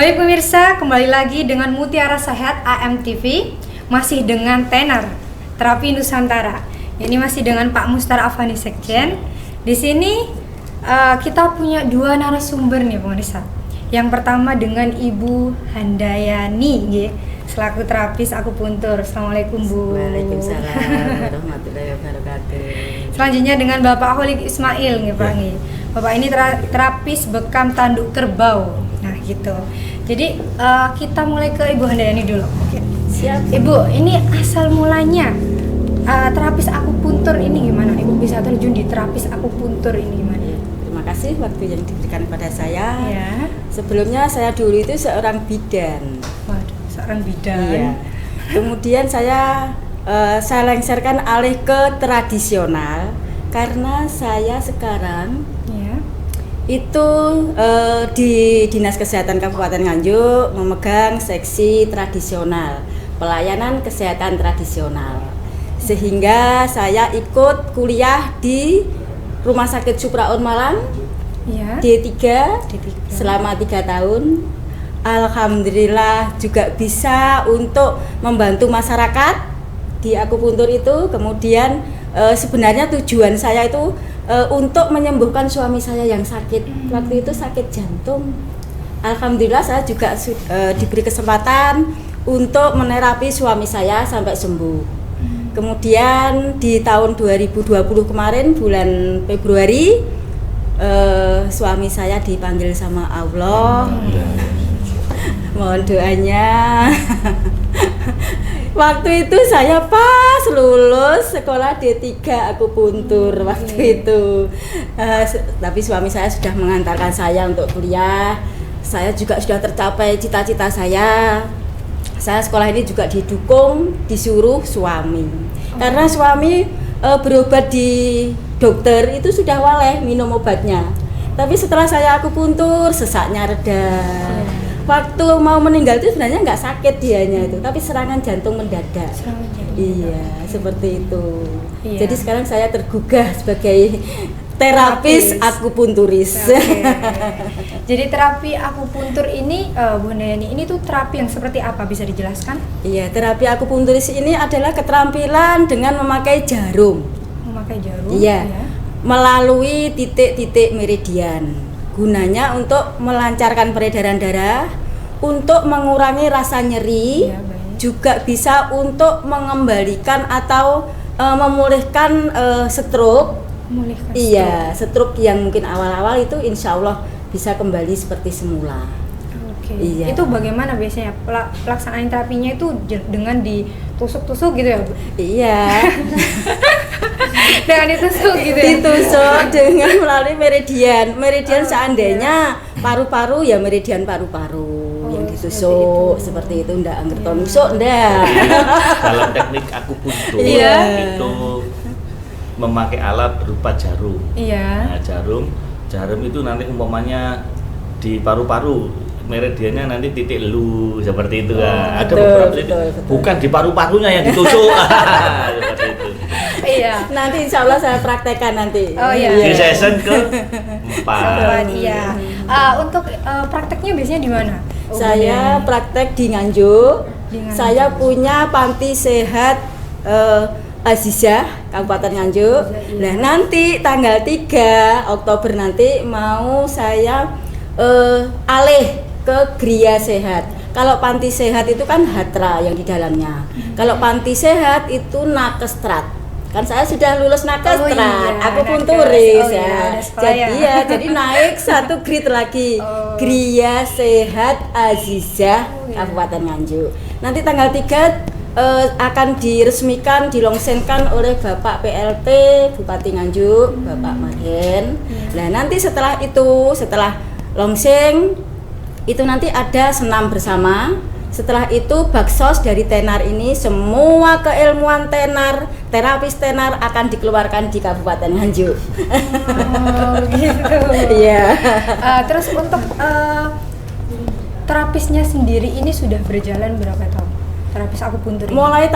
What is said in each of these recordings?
Baik pemirsa, kembali lagi dengan Mutiara Sehat AMTV, masih dengan tenar terapi Nusantara. Ini masih dengan Pak Mustar Afani Sekjen. Di sini kita punya dua narasumber nih pemirsa. Yang pertama dengan Ibu Handayani, selaku terapis akupuntur. Assalamualaikum Bu. Waalaikumsalam warahmatullahi wabarakatuh. Selanjutnya dengan Bapak Holik Ismail, Pak. Bapak ini terapis bekam tanduk kerbau. Nah gitu. Jadi kita mulai ke Ibu Handayani dulu. Oke. Siap. Ibu, ini asal mulanya terapis akupuntur ini gimana? Ibu bisa terjun di terapis akupuntur ini gimana? Terima kasih waktu yang diberikan kepada saya. Ya. Sebelumnya saya dulu itu seorang bidan. Waduh, seorang bidan. Iya. Kemudian saya lengserkan alih ke tradisional karena saya sekarang itu di Dinas Kesehatan Kabupaten Nganjuk memegang seksi tradisional, pelayanan kesehatan tradisional. Sehingga saya ikut kuliah di Rumah Sakit Supraun Malang, D3 selama 3 tahun. Alhamdulillah juga bisa untuk membantu masyarakat di akupuntur itu. Kemudian sebenarnya tujuan saya itu untuk menyembuhkan suami saya yang sakit. Waktu itu sakit jantung. Alhamdulillah saya juga diberi kesempatan untuk menerapi suami saya sampai sembuh. Kemudian di tahun 2020 kemarin bulan Februari suami saya dipanggil sama Allah. Mohon doanya. Waktu itu saya pas lulus sekolah D3 akupuntur waktu itu. Tapi suami saya sudah mengantarkan saya untuk kuliah. Saya juga sudah tercapai cita-cita saya. Saya sekolah ini juga didukung, disuruh suami. Karena suami berobat di dokter itu sudah waleh minum obatnya. Tapi setelah saya akupuntur sesaknya reda. Waktu mau meninggal itu sebenarnya nggak sakit dianya itu, tapi serangan jantung mendadak. Iya, seperti itu. Iya. Jadi sekarang saya tergugah sebagai terapis akupunturis. Okay. Jadi terapi akupuntur ini, Bu Handayani, ini tuh terapi yang seperti apa, bisa dijelaskan? Iya, terapi akupunturis ini adalah keterampilan dengan memakai jarum. Memakai jarum? Iya. Melalui titik-titik meridian. Gunanya untuk melancarkan peredaran darah, untuk mengurangi rasa nyeri, juga bisa untuk mengembalikan atau memulihkan stroke. Iya, stroke yang mungkin awal-awal itu insya Allah bisa kembali seperti semula. Oke. Iya. Itu bagaimana biasanya pelaksanaan terapinya itu dengan ditusuk-tusuk gitu ya, Bu? Iya. Dengan ditusuk gitu ya? Ditusuk dengan melalui meridian. Meridian seandainya paru-paru ya meridian paru-paru yang ditusuk seperti itu. Ndak anggere nusuk ndak. Dalam teknik akupuntur itu memakai alat berupa jarum. Iya. Nah, jarum itu nanti umpamanya di paru-paru, meridiannya nanti titik lu seperti itu kan. Ada beberapa titik, bukan di paru-parunya yang ditusuk. Seperti itu. Iya. Nanti insya Allah saya praktekkan nanti. Oh iya. Di season ke-4. Iya. Untuk prakteknya biasanya di mana? Saya praktek di Nganjuk. Saya punya panti sehat Azizah Kabupaten Nganjuk. Nah, nanti tanggal 3 Oktober nanti mau saya alih ke Gria Sehat. Kalau panti sehat itu kan Hatra yang di dalamnya. Kalau panti sehat itu Nakestrat. Kan saya sudah lulus Nakestrat, akupunturis ya. Jadi naik 1 grade lagi. Gria Sehat Azizah Kabupaten Nganjuk. Nanti tanggal 3 akan diresmikan, dilongsengkan oleh Bapak PLT Bupati Nganjuk, Bapak Maden. Nah, nanti setelah longseng itu nanti ada senam bersama. Setelah itu baksos dari tenar ini, semua keilmuan tenar, terapis tenar akan dikeluarkan di Kabupaten Nganjuk. Oh, gitu. Iya. Terus untuk terapisnya sendiri ini sudah berjalan berapa tahun? Terapis akupuntur ini? Mulai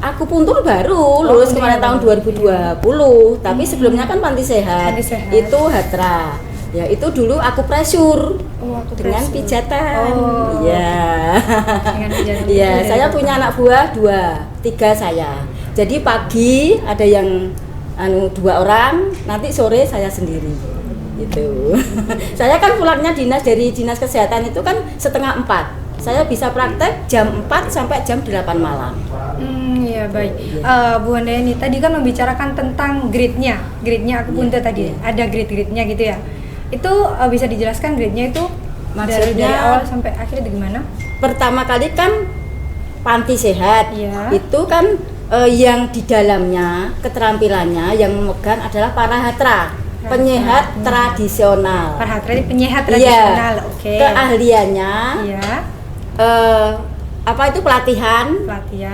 akupuntur baru lulus kemarin tahun 2020, tapi sebelumnya kan panti sehat. Itu Hatra. Ya itu dulu aku pressure dengan akupresur. pijatan. Oh. Iya. Dengan pijatan. Iya, saya punya anak buah 3 saya. Jadi pagi ada yang 2 orang, nanti sore saya sendiri. Gitu. Saya kan pulangnya dari dinas kesehatan itu kan setengah 4. Saya bisa praktek jam 4 sampai jam 8 malam. Ya baik. Bu Handayani tadi kan membicarakan tentang grade-nya akupuntur tadi. Ada grade-nya gitu ya. Itu bisa dijelaskan grade-nya itu dari Maksudnya awal sampai akhir itu gimana? pertama kali kan panti sehat. Iya. Itu kan yang di dalamnya keterampilannya yang memegang adalah parahatra, penyehat tradisional. Parahatra ini penyehat Iya. tradisional. Oke. Keahliannya Iya. apa itu pelatihan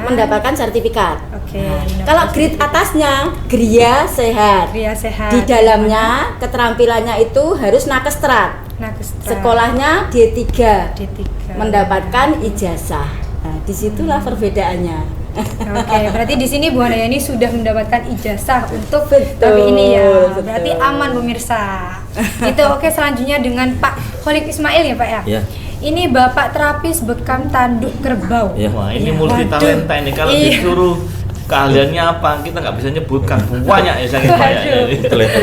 mendapatkan sertifikat. Oke. Kalau grade atasnya Gria Sehat. Gria Sehat. Di dalamnya keterampilannya itu harus nakestrat. Nakestra. Sekolahnya D3. D3. Mendapatkan ijazah. Nah, disitulah perbedaannya. Oke, berarti di sini Bu Handayani sudah mendapatkan ijazah untuk Betul, terapi ini ya. betul. Berarti aman pemirsa. Itu oke, selanjutnya dengan Pak Khalid Ismail ya Pak ya. Iya. Ini Bapak terapis bekam tanduk kerbau. Iya. Wah, ini Iya. multi talenta ini. Kalau Iya. disuruh keahliannya apa, kita nggak bisa nyebutkan, banyak ya saking banyaknya ini. Betul itu.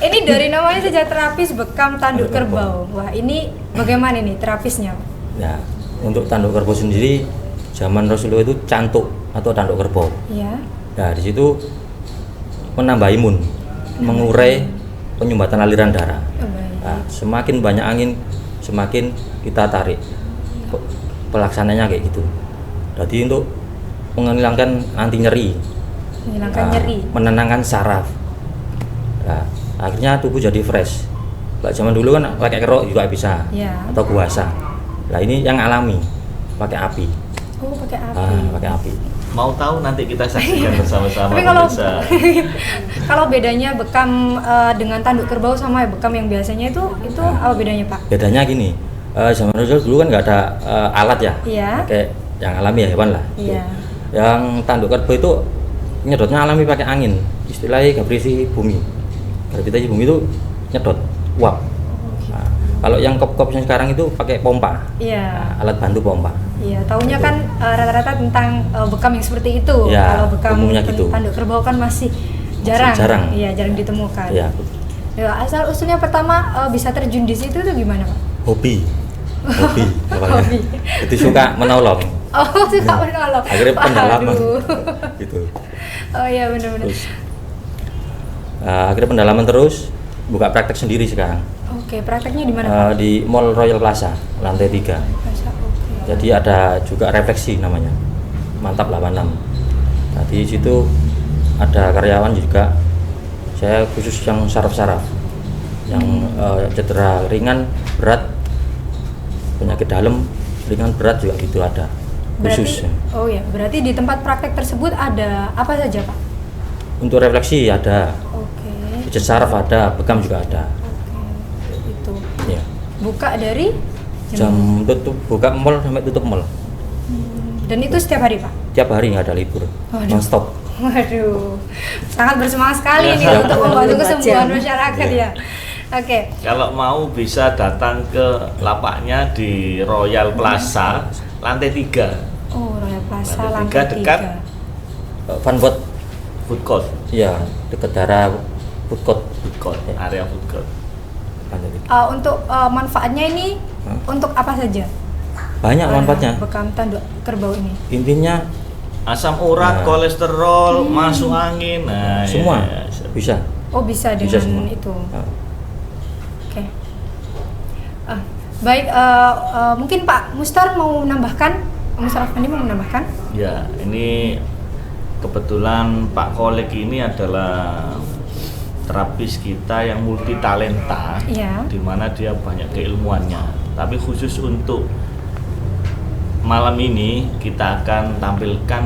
Ini dari namanya saja terapis bekam tanduk kerbau. Wah, ini bagaimana nih terapisnya? Ya, untuk tanduk kerbau sendiri zaman Rasulullah itu cantuk atau tanduk kerbau. Ya. Nah, di situ menambah imun, mengurai penyumbatan aliran darah. Oh, baik. Nah, semakin banyak angin, semakin kita tarik. Pelaksananya kayak gitu. Jadi untuk menghilangkan anti nyeri, Menghilangkan nah, nyeri. menenangkan saraf. Nah, akhirnya tubuh jadi fresh. Kalau zaman dulu kan pakai kerok juga bisa, Ya. atau guasa. Nah ini yang alami, pakai api. Oh, pakai api. Pakai api. Mau tahu nanti kita saksikan bersama-sama. Tapi kalau pemirsa. kalau bedanya bekam dengan tanduk kerbau sama bekam yang biasanya itu apa bedanya Pak? Bedanya gini, zaman dulu kan nggak ada alat ya, Iya. pakai yang alami ya hewan lah. Iya. Yang tanduk kerbau itu nyedotnya alami pakai angin, istilahnya gravitasi bumi. Gravitasi bumi itu nyedot, uap. Nah, kalau yang kop-kopnya sekarang itu pakai pompa, Iya. alat bantu pompa. Iya, taunya kan rata-rata tentang bekam yang seperti itu. Ya, Kalau bekam umumnya gitu. tanduk kerbau kan masih jarang. jarang. Iya, jarang ditemukan. Ya, Ya, asal usulnya pertama bisa terjun di situ tuh gimana Pak? hobi, hobi, awalnya. Hobi. Itu suka menolong, Oh, suka menolong. akhirnya pendalaman, Aduh. gitu. Oh iya benar-benar. Terus, akhirnya pendalaman terus, buka praktek sendiri sekarang. Oke, prakteknya di mana Pak? Di Mall Royal Plaza, lantai 3. Masa, oke. Jadi ada juga refleksi namanya, Mantap 86. Nah, di situ ada karyawan juga. Saya khusus yang saraf-saraf, yang cedera ringan, berat, penyakit dalam, ringan, berat juga gitu ada. Khusus. Oh ya, berarti di tempat praktek tersebut ada apa saja Pak? Untuk refleksi ada, Oke. pijat saraf ada, bekam juga ada. Oke, itu. Ya. Buka dari Jam tutup, buka mall sampai tutup mall. dan itu setiap hari Pak? Tiap hari nggak ada libur, Waduh. non stop. Waduh, sangat bersemangat sekali nih Ya. untuk membantu kesembuhan 24 jam. masyarakat Ya. ya. Oke, Kalau mau bisa datang ke lapaknya di Royal Plaza lantai 3, oh Royal Plaza Lantai lantai tiga, dekat. 3. Funbot, food court, ya dekat daerah food court. area food court. Lantai 3. Untuk manfaatnya ini untuk apa saja? Banyak manfaatnya. Bekam tanduk kerbau ini. Intinya Asam urat, Nah. kolesterol, masuk angin, nah semua ya. bisa. Oh bisa dengan Bisa semua. itu. Nah, Oke. Baik, mungkin Pak Mustar mau menambahkan, Mustar Afandi mau menambahkan? Ya, ini kebetulan Pak Kolek ini adalah terapis kita yang multi talenta, Iya. di mana dia banyak keilmuannya. Tapi khusus untuk malam ini kita akan tampilkan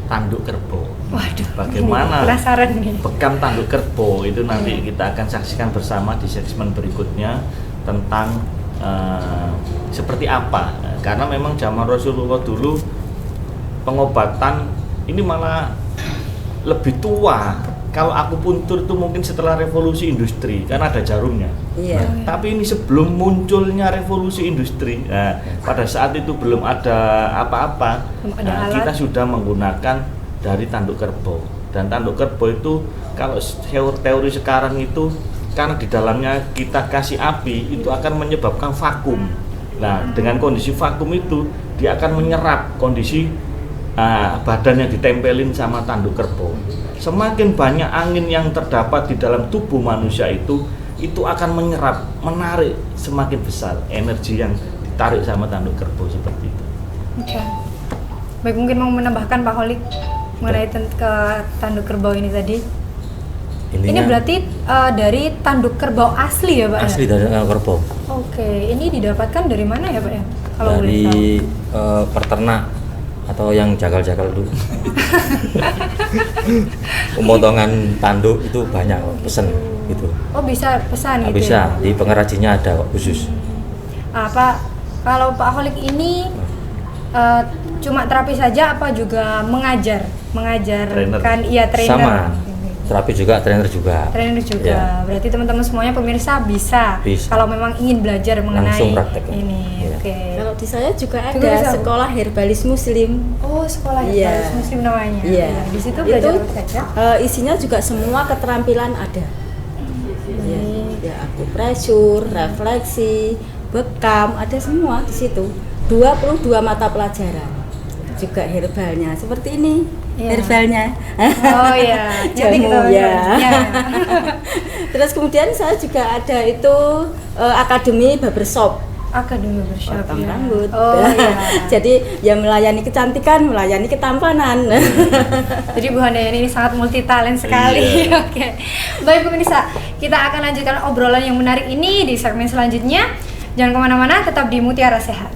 tanduk kerbau. Waduh. Bagaimana ini penasaran nih. bekam tanduk kerbau itu nanti kita akan saksikan bersama di segmen berikutnya tentang seperti apa. Karena memang zaman Rasulullah dulu pengobatan ini malah lebih tua kalau akupuntur itu mungkin setelah revolusi industri kan ada jarumnya. Iya. Tapi ini sebelum munculnya revolusi industri, nah, pada saat itu belum ada apa-apa, Belum ada nah, alat. kita sudah menggunakan dari tanduk kerbau. Dan tanduk kerbau itu kalau teori sekarang itu karena di dalamnya kita kasih api itu akan menyebabkan vakum. Nah, dengan kondisi vakum itu dia akan menyerap kondisi badan yang ditempelin sama tanduk kerbau. Semakin banyak angin yang terdapat di dalam tubuh manusia itu akan menyerap, menarik semakin besar energi yang ditarik sama tanduk kerbau seperti itu. Oke. Baik, mungkin mau menambahkan Pak Holik mengenai ke tanduk kerbau ini tadi. Ini berarti dari tanduk kerbau asli ya Pak? asli ya? dari kerbau. Oke, ini didapatkan dari mana ya Pak ya? Kalau boleh tahu. Dari peternak atau yang jagal-jagal dulu. Pemotongan tanduk itu banyak pesen gitu. Oh, bisa pesan gitu. Bisa, Ya? di pengrajinnya ada khusus. Apa kalau Pak Holik ini cuma terapi saja apa juga mengajarkan iya trainer? Sama. Terapi juga, trainer juga. Trainer juga. Ya. Berarti teman-teman semuanya pemirsa bisa kalau memang ingin belajar mengenai Langsung praktek. ini. Ya. Oke. Kalau di saya juga ada Juga bisa, Bu? sekolah herbalis muslim. Oh, sekolah Iya. herbalis muslim namanya. Iya. Di situ belajar Itu, apa saja? isinya juga semua keterampilan ada. Ya, ya akupresur, refleksi, bekam, ada semua di situ. 22 mata pelajaran. Juga herbalnya seperti ini. Iya. Herbalnya. Oh iya, nanti kita Jamu ya. ya. Terus kemudian saya juga ada itu akademi barbershop. Akademi bersyukur. Potong rambut. Oh iya. Jadi ya melayani kecantikan, melayani ketampanan. Jadi Bu Handayani ini sangat multi talent sekali. Iya. Oke. Baik pemirsa, kita akan lanjutkan obrolan yang menarik ini di segmen selanjutnya. Jangan kemana-mana, tetap di Mutiara Sehat.